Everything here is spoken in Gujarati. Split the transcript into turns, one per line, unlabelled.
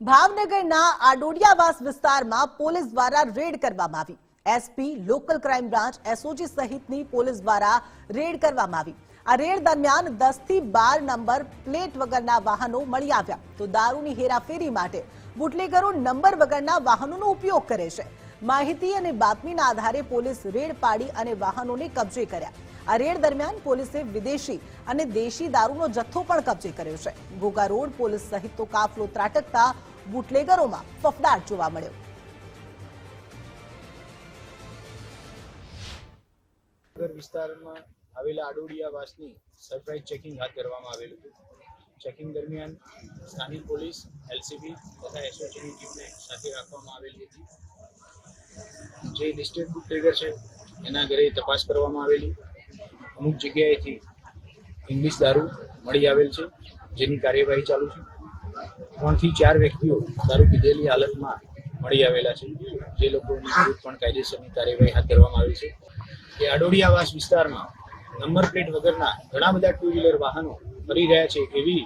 ભાવનગરના આડોડિયાવાસ વિસ્તારમાં પોલીસ દ્વારા રેડ કરવામાં આવી। SP, local crime branch, SOG સહિતની પોલીસ દ્વારા રેડ કરવામાં આવી। આ રેડ દરમિયાન 10 થી 12 નંબર પ્લેટ વગરના વાહનો મળી આવ્યા। તો દારૂની હેરાફેરી માટે બુટલેગરો નંબર વગરના વાહનોનો ઉપયોગ કરે છે। માહિતી અને બાતમીના આધારે પોલીસ રેડ પાડી અને વાહનોને કબજે કર્યા। આ રેડ દરમિયાન પોલીસે વિદેશી અને દેશી દારૂનો જથ્થો પણ કબજે કર્યો છે। ઘોઘા રોડ પોલીસ સહિતનો કાફલો ત્રાટકતા બુટલેગરોમાં ફફડાટ જોવા મળ્યો।
વિસ્તારમાં આવેલા આડોડિયાવાસની સરપ્રાઇઝ ચેકિંગ હાથ ધરવામાં આવેલું હતું। ચેકિંગ દરમિયાન સ્થાનિક પોલીસ, એલસીબી તથા એસઓજીની ટીમને સાથે રાખવામાં આવેલી હતી। જે લિસ્ટેડ બુટલેગર છે એના ઘરે તપાસ કરવામાં આવેલી। અમુક જગ્યાએથી ઇંગ્લિશ દારૂ મળી આવેલ છે, જેની કાર્યવાહી ચાલુ છે। 3 થી 4 વ્યક્તિઓ દારૂ પીધેલી હાલતમાં મળી આવેલા છે, જે લોકોની વિરુદ્ધ પણ કાયદેસરની કાર્યવાહી હાથ ધરવામાં આવી છે। કે આડોડિયાવાસ વિસ્તારમાં નંબર પ્લેટ વગરના ઘણા બધા ટુ વ્હીલર વાહનો ફરી રહ્યા છે એવી